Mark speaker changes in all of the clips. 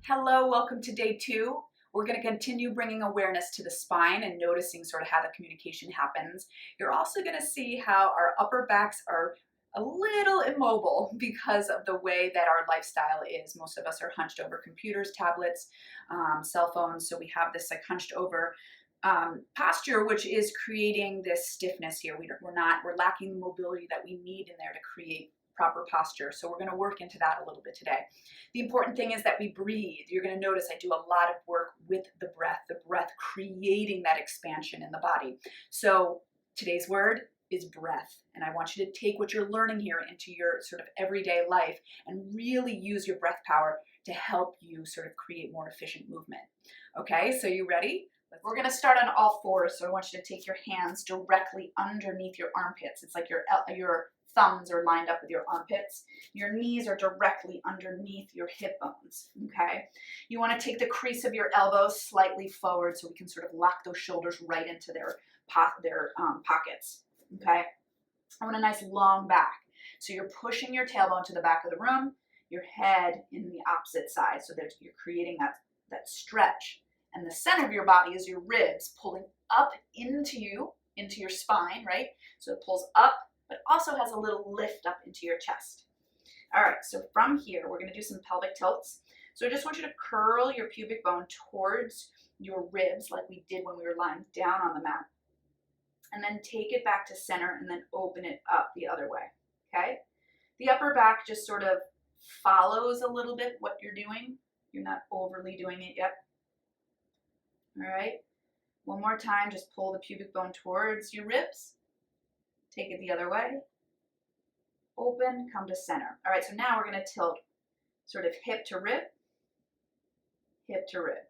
Speaker 1: Hello, welcome to day 2. We're going to continue bringing awareness to the spine and noticing sort of how the communication happens. You're also going to see how our upper backs are a little immobile because of the way that our lifestyle is. Most of us are hunched over computers, tablets, cell phones, so we have this like hunched over posture, which is creating this stiffness here. We're lacking the mobility that we need in there to create proper posture. So we're going to work into that a little bit today. The important thing is that we breathe. You're going to notice I do a lot of work with the breath creating that expansion in the body. So today's word is breath. And I want you to take what you're learning here into your sort of everyday life and really use your breath power to help you sort of create more efficient movement. Okay, so you ready? We're going to start on all fours. So I want you to take your hands directly underneath your armpits. It's like your thumbs are lined up with your armpits. Your knees are directly underneath your hip bones, okay? You want to take the crease of your elbows slightly forward so we can sort of lock those shoulders right into their pockets, okay? I want a nice long back. So you're pushing your tailbone to the back of the room, your head in the opposite side, so that you're creating that stretch. And the center of your body is your ribs pulling up into your spine, right? So it pulls up, but also has a little lift up into your chest. All right, so from here, we're gonna do some pelvic tilts. So I just want you to curl your pubic bone towards your ribs like we did when we were lying down on the mat. And then take it back to center and then open it up the other way, okay? The upper back just sort of follows a little bit what you're doing. You're not overly doing it yet. All right, one more time, just pull the pubic bone towards your ribs. Take it the other way. Open, come to center. All right, so now we're going to tilt sort of hip to rib, hip to rib.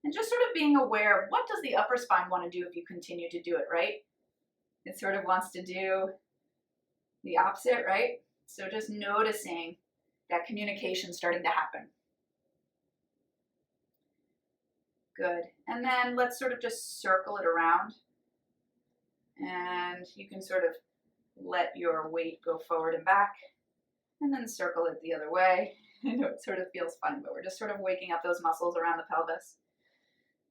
Speaker 1: And just sort of being aware of what does the upper spine want to do if you continue to do it, right? It sort of wants to do the opposite, right? So just noticing that communication starting to happen. Good. And then let's sort of just circle it around. And you can sort of let your weight go forward and back and then circle it the other way. I know it sort of feels funny, but we're just sort of waking up those muscles around the pelvis.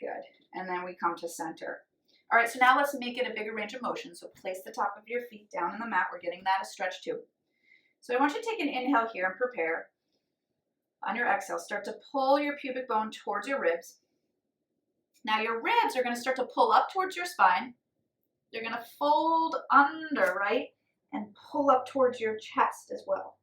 Speaker 1: Good. And then we come to center. All right, so now let's make it a bigger range of motion. So place the top of your feet down on the mat. We're getting that a stretch too. So I want you to take an inhale here and prepare. On your exhale, start to pull your pubic bone towards your ribs. Now your ribs are going to start to pull up towards your spine. They're going to fold under, right, and pull up towards your chest as well.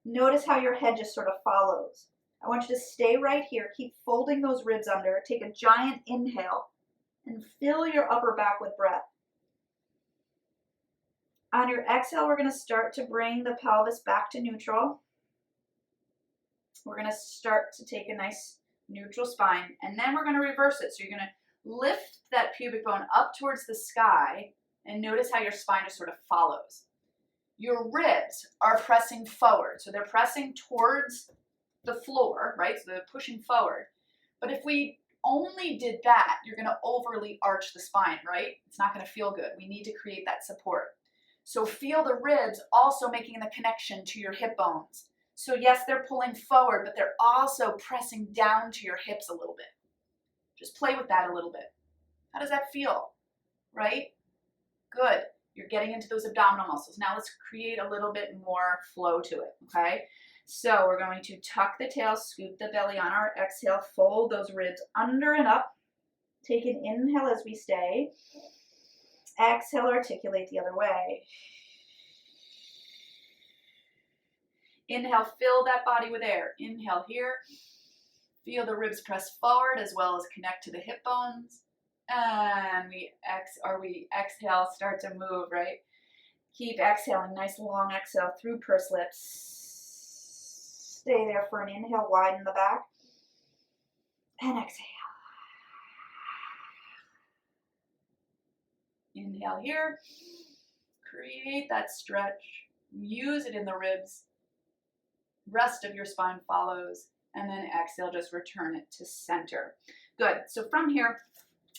Speaker 1: Notice how your head just sort of follows. I want you to stay right here. Keep folding those ribs under. Take a giant inhale and fill your upper back with breath. On your exhale, we're going to start to bring the pelvis back to neutral. We're going to start to take a nice neutral spine, and then we're going to reverse it. So you're going to lift that pubic bone up towards the sky and notice how your spine just sort of follows. Your ribs are pressing forward. So they're pressing towards the floor, right? So they're pushing forward. But if we only did that, you're going to overly arch the spine, right? It's not going to feel good. We need to create that support. So feel the ribs also making the connection to your hip bones. So yes, they're pulling forward, but they're also pressing down to your hips a little bit. Just play with that a little bit. How does that feel? Right? Good. You're getting into those abdominal muscles. Now let's create a little bit more flow to it, okay? So we're going to tuck the tail, scoop the belly on our exhale, fold those ribs under and up. Take an inhale as we stay. Exhale, articulate the other way. Inhale, fill that body with air. Inhale here. Feel the ribs press forward as well as connect to the hip bones. And we exhale, start to move, right? Keep exhaling, nice long exhale through pursed lips. Stay there for an inhale, widen the back. And exhale. Inhale here. Create that stretch. Use it in the ribs. Rest of your spine follows. And then exhale, just return it to center. Good. So from here,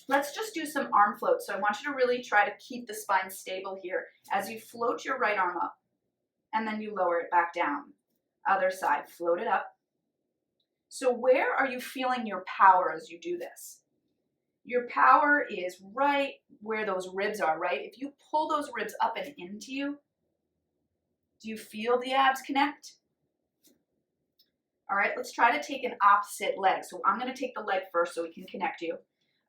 Speaker 1: let's just do some arm floats. So I want you to really try to keep the spine stable here as you float your right arm up and then you lower it back down. Other side, float it up So where are you feeling your power as you do this? Your power is right where those ribs are, right? If you pull those ribs up and into you, do you feel the abs connect? All right, let's try to take an opposite leg. So I'm going to take the leg first so we can connect you.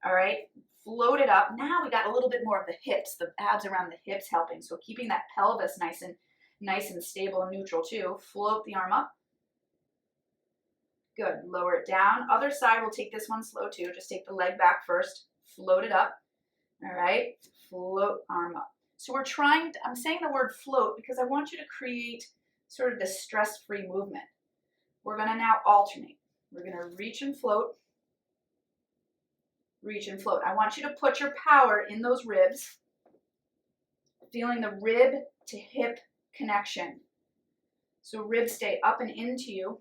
Speaker 1: All right, float it up. Now we got a little bit more of the hips, the abs around the hips helping. So keeping that pelvis nice and stable and neutral too. Float the arm up. Good, lower it down. Other side, we'll take this one slow too. Just take the leg back first, float it up. All right, float arm up. So we're trying, I'm saying the word float because I want you to create sort of this stress-free movement. We're gonna now alternate. We're gonna reach and float, reach and float. I want you to put your power in those ribs, feeling the rib to hip connection. So ribs stay up and into you,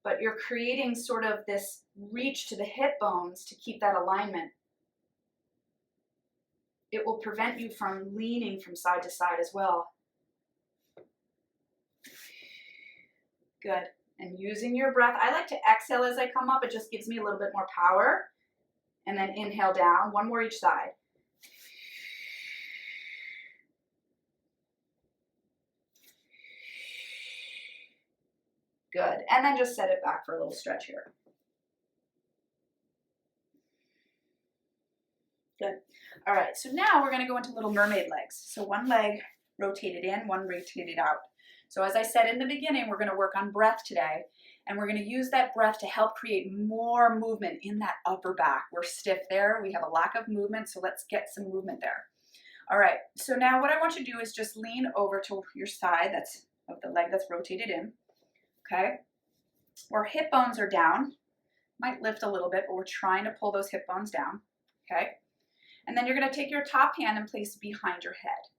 Speaker 1: but you're creating sort of this reach to the hip bones to keep that alignment. It will prevent you from leaning from side to side as well. Good. And using your breath, I like to exhale as I come up. It just gives me a little bit more power. And then inhale down, one more each side. Good. And then just set it back for a little stretch here. Good. All right, so now we're going to go into little mermaid legs. So one leg rotated in, one rotated out. So as I said in the beginning, we're going to work on breath today, and we're going to use that breath to help create more movement in that upper back. We're stiff there. We have a lack of movement, so let's get some movement there. All right, so now what I want you to do is just lean over to your side that's of the leg that's rotated in, okay? Where hip bones are down, might lift a little bit, but we're trying to pull those hip bones down, okay? And then you're going to take your top hand and place it behind your head.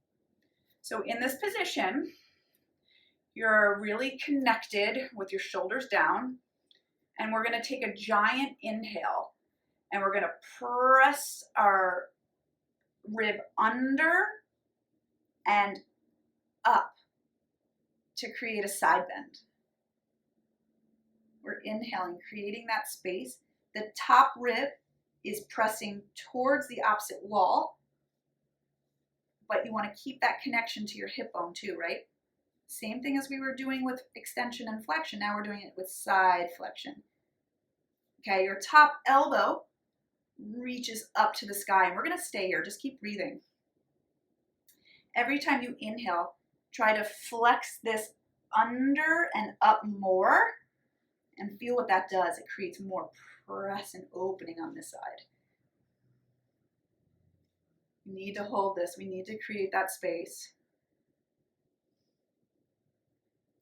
Speaker 1: So in this position, you're really connected with your shoulders down, and we're going to take a giant inhale, and we're going to press our rib under and up to create a side bend. We're inhaling, creating that space. The top rib is pressing towards the opposite wall, but you want to keep that connection to your hip bone too, right? Same thing as we were doing with extension and flexion. Now we're doing it with side flexion. Okay, your top elbow reaches up to the sky, and we're going to stay here. Just keep breathing. Every time you inhale, try to flex this under and up more, and feel what that does. It creates more press and opening on this side. We need to hold this. We need to create that space.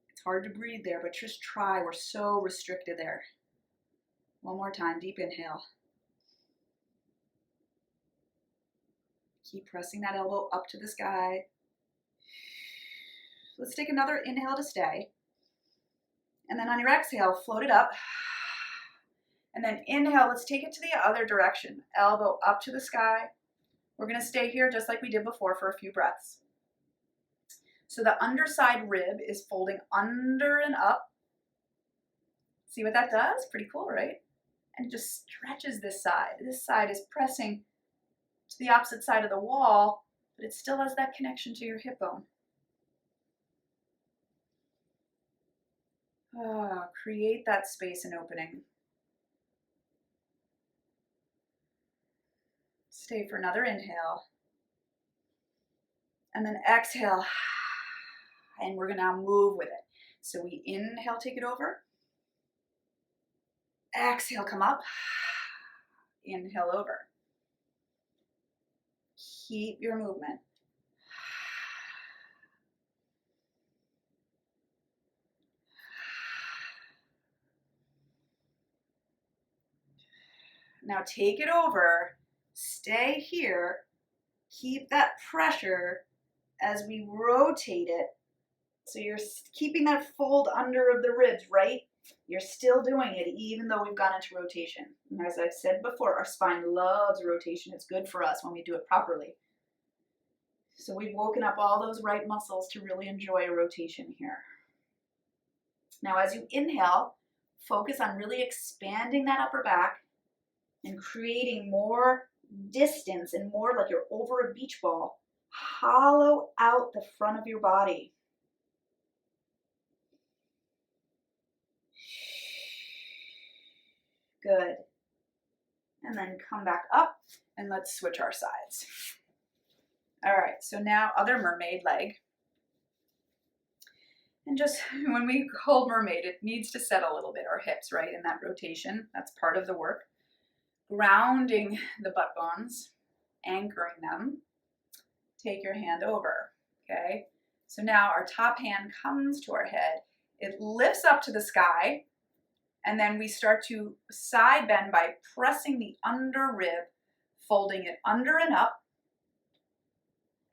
Speaker 1: It's hard to breathe there, but just try. We're so restricted there. One more time, deep inhale. Keep pressing that elbow up to the sky. Let's take another inhale to stay. And then on your exhale, float it up. And then inhale, let's take it to the other direction. Elbow up to the sky. We're going to stay here just like we did before for a few breaths. So the underside rib is folding under and up. See what that does? Pretty cool, right? And it just stretches this side. This side is pressing to the opposite side of the wall, but it still has that connection to your hip bone. Create that space and opening. Stay for another inhale. And then exhale. And we're going to now move with it. So we inhale, take it over. Exhale, come up. Inhale over. Keep your movement. Now take it over. Stay here. Keep that pressure as we rotate it. So you're keeping that fold under of the ribs, right? You're still doing it even though we've gone into rotation. And as I've said before, our spine loves rotation. It's good for us when we do it properly. So we've woken up all those right muscles to really enjoy a rotation here. Now as you inhale, focus on really expanding that upper back and creating more distance and more like you're over a beach ball. Hollow out the front of your body. Good. And then come back up and let's switch our sides. All right, so now other mermaid leg. And just when we hold mermaid, it needs to set a little bit, our hips, right, in that rotation. That's part of the work. Grounding the butt bones, anchoring them. Take your hand over, okay? So now our top hand comes to our head. It lifts up to the sky, and then we start to side bend by pressing the under rib, folding it under and up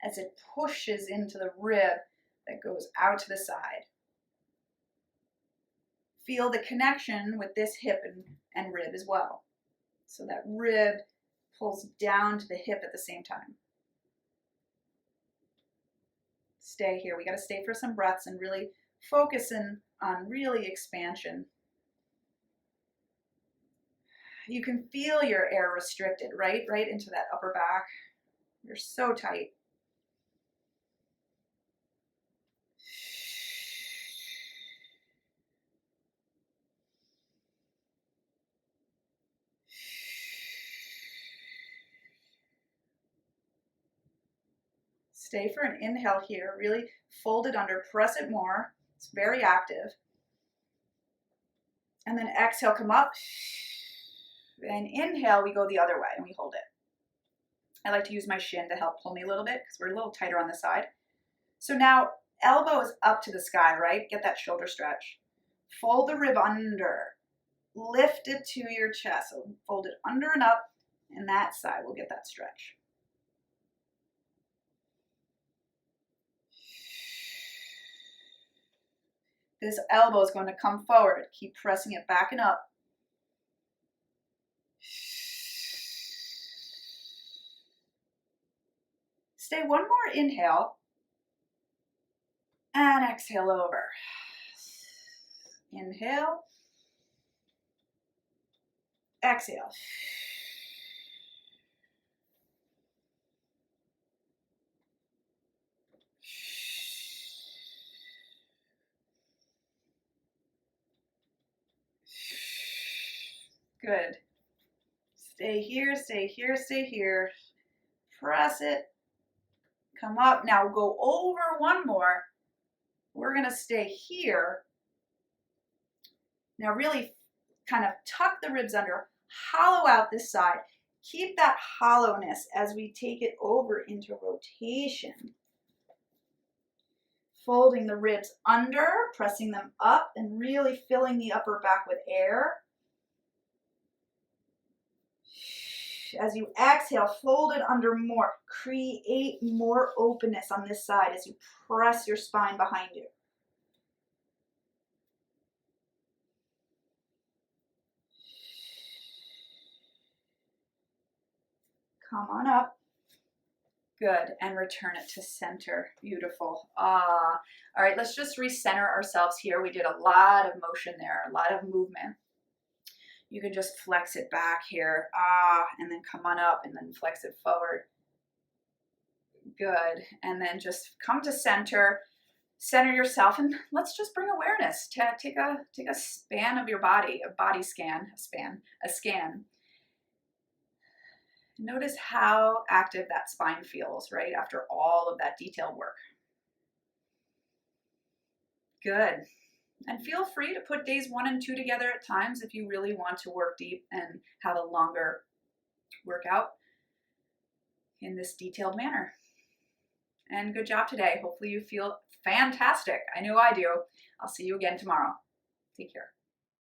Speaker 1: as it pushes into the rib that goes out to the side. Feel the connection with this hip and rib as well. So that rib pulls down to the hip at the same time. Stay here. We got to stay for some breaths and really focusing on really expansion. You can feel your air restricted, right? Right into that upper back. You're so tight. Stay for an inhale here. Really fold it under, press it more. It's very active. And then exhale, come up. And inhale, we go the other way and we hold it. I like to use my shin to help pull me a little bit because we're a little tighter on the side. So now elbows up to the sky, right? Get that shoulder stretch. Fold the rib under. Lift it to your chest. So fold it under and up, and that side will get that stretch. This elbow is going to come forward. Keep pressing it back and up. Stay one more inhale. And exhale over. Inhale. Exhale. Good. Stay here, stay here, stay here. Press it. Come up. Now go over one more. We're going to stay here. Now really kind of tuck the ribs under. Hollow out this side. Keep that hollowness as we take it over into rotation. Folding the ribs under, pressing them up, and really filling the upper back with air. As you exhale, fold it under more. Create more openness on this side as you press your spine behind you. Come on up. Good, and return it to center. Beautiful. All right, let's just recenter ourselves here. We did a lot of motion there, a lot of movement. You can just flex it back here, and then come on up and then flex it forward. Good, and then just come to center, center yourself, and let's just bring awareness to take a span of your body, a body scan, a scan. Notice how active that spine feels, right, after all of that detailed work. Good. And feel free to put days 1 and 2 together at times if you really want to work deep and have a longer workout in this detailed manner. And good job today. Hopefully you feel fantastic. I know I do. I'll see you again tomorrow. Take care.